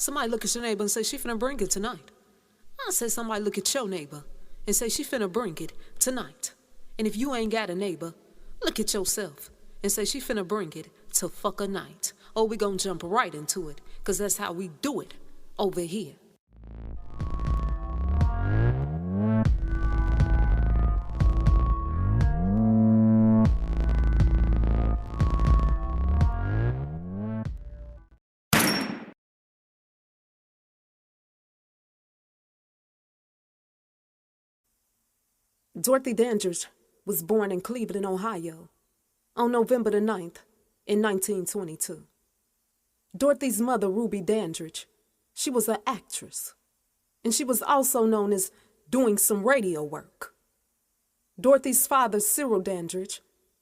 Somebody look at your neighbor and say, she finna bring it tonight. I say somebody look at your neighbor and say, she finna bring it tonight. And if you ain't got a neighbor, look at yourself and say, she finna bring it to fuck a night. Oh, we gonna jump right into it, because that's how we do it over here. Dorothy Dandridge was born in Cleveland, Ohio, on November the 9th in 1922. Dorothy's mother, Ruby Dandridge, she was an actress, and she was also known as doing some radio work. Dorothy's father, Cyril Dandridge,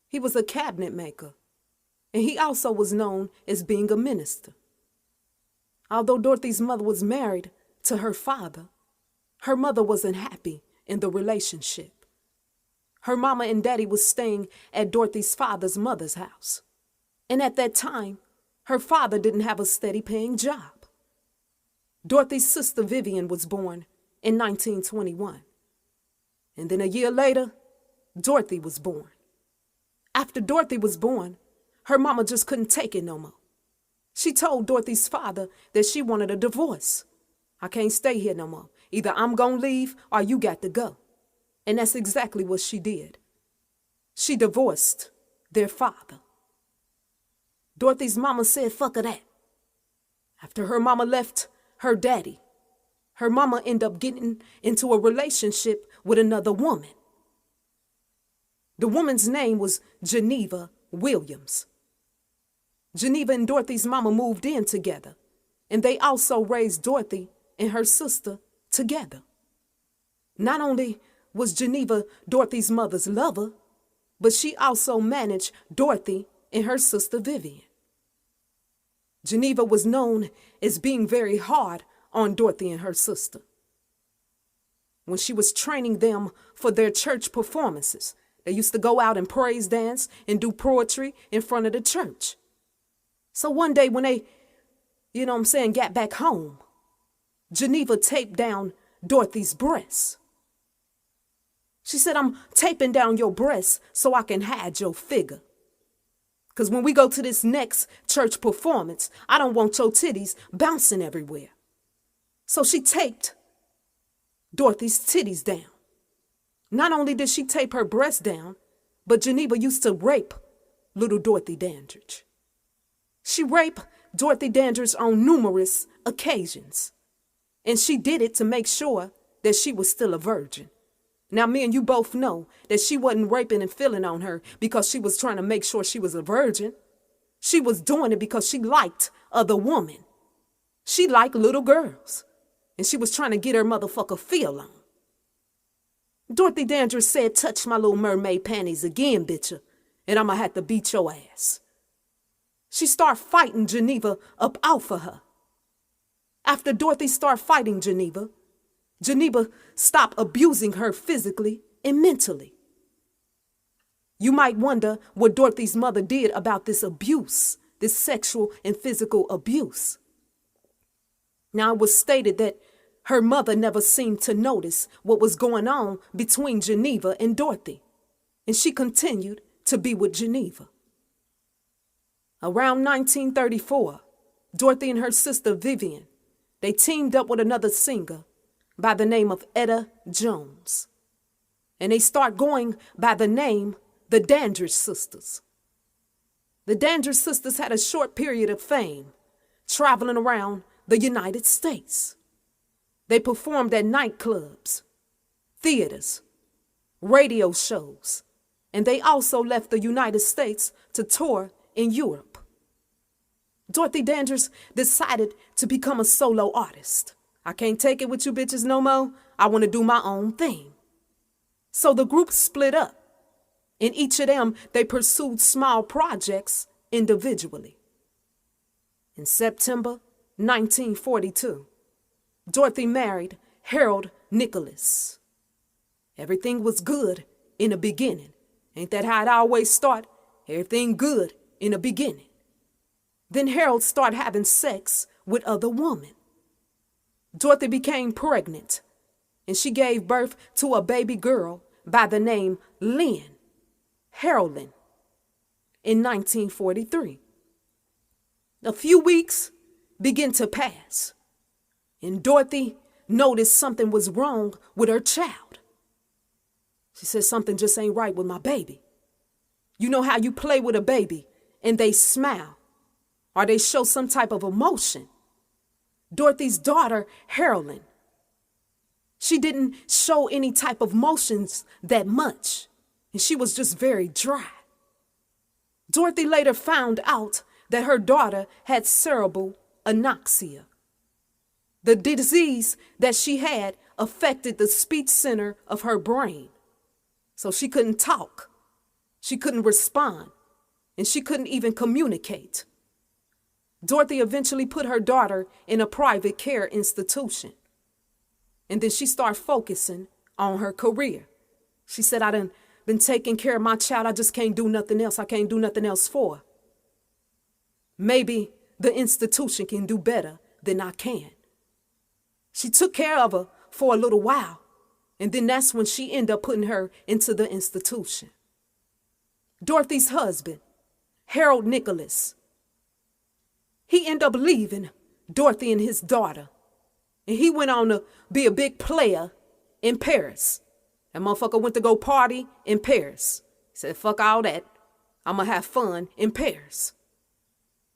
he was a cabinet maker, and he also was known as being a minister. Although Dorothy's mother was married to her father, her mother wasn't happy in the relationship. Her mama and daddy was staying at Dorothy's father's mother's house. And at that time, her father didn't have a steady paying job. Dorothy's sister Vivian was born in 1921. And then a year later, Dorothy was born. After Dorothy was born, her mama just couldn't take it no more. She told Dorothy's father that she wanted a divorce. I can't stay here no more. Either I'm gonna leave or you got to go. And that's exactly what she did. She divorced their father. Dorothy's mama said, fuck of that. After her mama left her daddy, her mama ended up getting into a relationship with another woman. The woman's name was Geneva Williams. Geneva and Dorothy's mama moved in together, and they also raised Dorothy and her sister together. Not only was Geneva Dorothy's mother's lover, but she also managed Dorothy and her sister Vivian. Geneva was known as being very hard on Dorothy and her sister. When she was training them for their church performances, they used to go out and praise dance and do poetry in front of the church. So one day when they, got back home, Geneva taped down Dorothy's breasts. She said, I'm taping down your breasts so I can hide your figure. Because when we go to this next church performance, I don't want your titties bouncing everywhere. So she taped Dorothy's titties down. Not only did she tape her breasts down, but Geneva used to rape little Dorothy Dandridge. She raped Dorothy Dandridge on numerous occasions. And she did it to make sure that she was still a virgin. Now, me and you both know that she wasn't raping and feeling on her because she was trying to make sure she was a virgin. She was doing it because she liked other women. She liked little girls. And she was trying to get her motherfucker feel on. Dorothy Dandridge said, touch my little mermaid panties again, bitcha, and I'ma have to beat your ass. She started fighting Geneva up out for her. After Dorothy started fighting Geneva stopped abusing her physically and mentally. You might wonder what Dorothy's mother did about this abuse, this sexual and physical abuse. Now, it was stated that her mother never seemed to notice what was going on between Geneva and Dorothy, and she continued to be with Geneva. Around 1934, Dorothy and her sister Vivian, they teamed up with another singer by the name of Etta Jones. And they start going by the name the Dandridge Sisters. The Dandridge Sisters had a short period of fame, traveling around the United States. They performed at nightclubs, theaters, radio shows, and they also left the United States to tour in Europe. Dorothy Dandridge decided to become a solo artist. I can't take it with you bitches no more. I want to do my own thing. So the group split up. In each of them, they pursued small projects individually. In September 1942, Dorothy married Harold Nicholas. Everything was good in the beginning. Ain't that how it always start? Everything good in the beginning. Then Harold started having sex with other women. Dorothy became pregnant, and she gave birth to a baby girl by the name Lynn Harolyn in 1943. A few weeks began to pass, and Dorothy noticed something was wrong with her child. She said, something just ain't right with my baby. You know how you play with a baby and they smile or they show some type of emotion? Dorothy's daughter, Harolyn, she didn't show any type of motions that much, and she was just very dry. Dorothy later found out that her daughter had cerebral anoxia. The disease that she had affected the speech center of her brain. So she couldn't talk, she couldn't respond, and she couldn't even communicate. Dorothy eventually put her daughter in a private care institution. And then she started focusing on her career. She said, I done been taking care of my child. I just can't do nothing else. I can't do nothing else for her. Maybe the institution can do better than I can. She took care of her for a little while. And then that's when she ended up putting her into the institution. Dorothy's husband, Harold Nicholas, he ended up leaving Dorothy and his daughter. And he went on to be a big player in Paris. That motherfucker went to go party in Paris. He said, fuck all that. I'm going to have fun in Paris.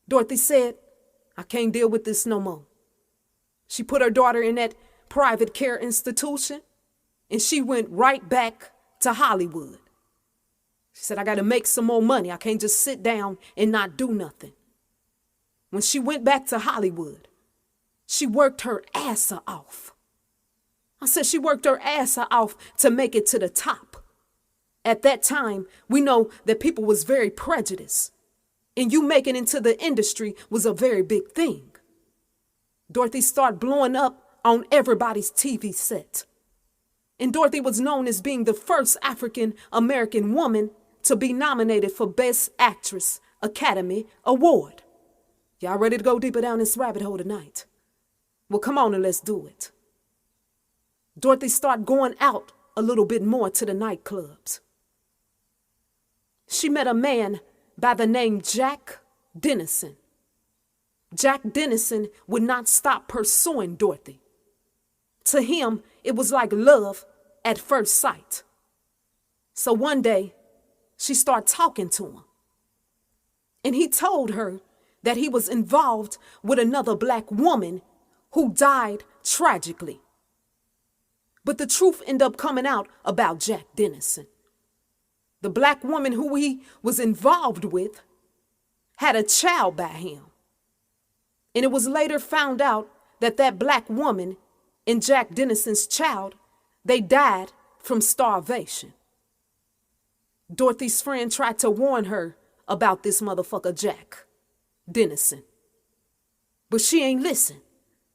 Dorothy said, I can't deal with this no more. She put her daughter in that private care institution, and she went right back to Hollywood. She said, I got to make some more money. I can't just sit down and not do nothing. When she went back to Hollywood, she worked her ass off. I said she worked her ass off to make it to the top. At that time, we know that people was very prejudiced, and you making it into the industry was a very big thing. Dorothy started blowing up on everybody's TV set. And Dorothy was known as being the first African American woman to be nominated for Best Actress Academy Award. Y'all ready to go deeper down this rabbit hole tonight? Well, come on and let's do it. Dorothy started going out a little bit more to the nightclubs. She met a man by the name Jack Denison. Jack Denison would not stop pursuing Dorothy. To him, it was like love at first sight. So one day, she started talking to him. And he told her that he was involved with another black woman who died tragically. But the truth ended up coming out about Jack Denison. The black woman who he was involved with had a child by him. And it was later found out that that black woman and Jack Denison's child, they died from starvation. Dorothy's friend tried to warn her about this motherfucker Jack Denison. But she ain't listen.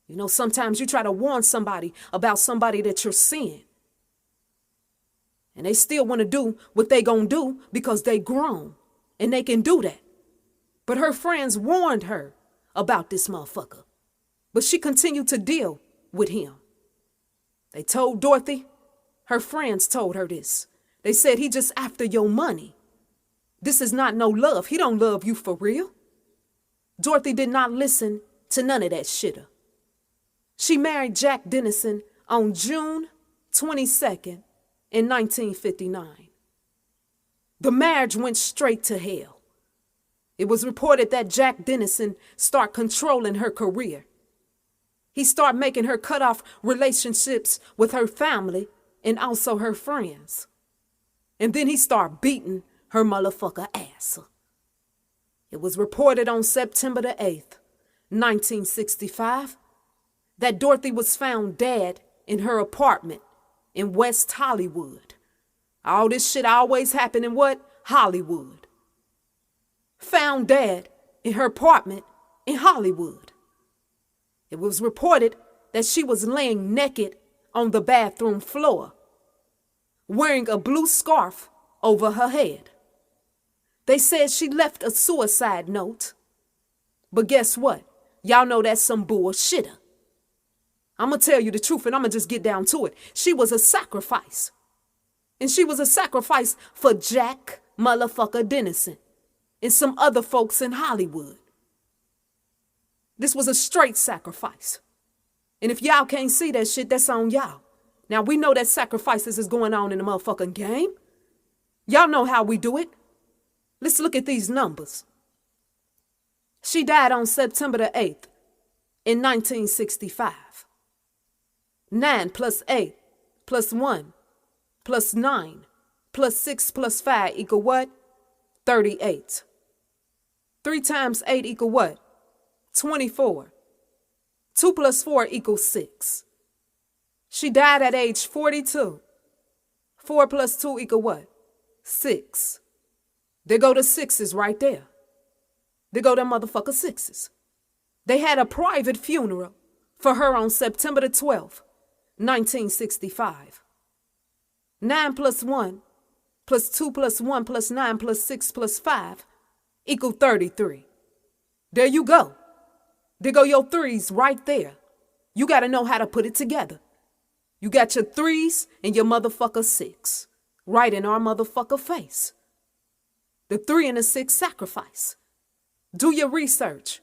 You know, sometimes you try to warn somebody about somebody that you're seeing. And they still want to do what they gonna do because they grown. And they can do that. But her friends warned her about this motherfucker. But she continued to deal with him. They told Dorothy, her friends told her this. They said, he just after your money. This is not no love. He don't love you for real. Dorothy did not listen to none of that shitter. She married Jack Denison on June 22nd in 1959. The marriage went straight to hell. It was reported that Jack Denison started controlling her career. He started making her cut off relationships with her family and also her friends. And then he started beating her motherfucker ass. It was reported on September the 8th, 1965, that Dorothy was found dead in her apartment in West Hollywood. All this shit always happened in what? Hollywood. Found dead in her apartment in Hollywood. It was reported that she was laying naked on the bathroom floor, wearing a blue scarf over her head. They said she left a suicide note. But guess what? Y'all know that's some bullshitter. I'm going to tell you the truth, and I'm going to just get down to it. She was a sacrifice. And she was a sacrifice for Jack motherfucker Denison and some other folks in Hollywood. This was a straight sacrifice. And if y'all can't see that shit, that's on y'all. Now, we know that sacrifices is going on in the motherfucking game. Y'all know how we do it. Let's look at these numbers. She died on September the 8th in 1965. 9 plus 8 plus 1 plus 9 plus 6 plus 5 equal what? 38. 3 times 8 equal what? 24. 2 plus 4 equals 6. She died at age 42. 4 plus 2 equal what? 6. There go the sixes right there. There go them motherfucker sixes. They had a private funeral for her on September the 12th, 1965. 9 plus 1 plus 2 plus 1 plus 9 plus 6 plus 5 equal 33. There you go. There go your threes right there. You got to know how to put it together. You got your threes and your motherfucker 6 right in our motherfucker face. The 3 and the 6 sacrifice. Do your research.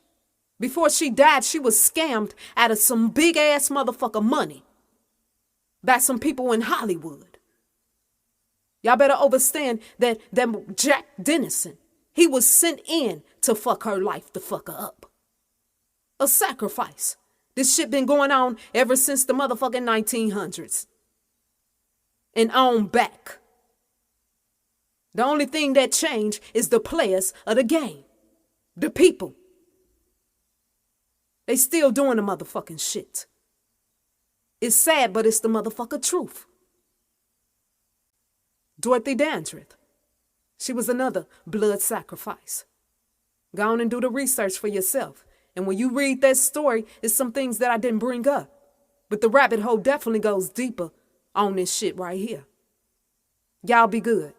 Before she died, she was scammed out of some big ass motherfucker money by some people in Hollywood. Y'all better understand that Jack Denison, he was sent in to fuck her life the fucker up. A sacrifice. This shit been going on ever since the motherfucking 1900s. And on back. The only thing that changed is the players of the game. The people. They still doing the motherfucking shit. It's sad, but it's the motherfucker truth. Dorothy Dandridge. She was another blood sacrifice. Go on and do the research for yourself. And when you read that story, it's some things that I didn't bring up. But the rabbit hole definitely goes deeper on this shit right here. Y'all be good.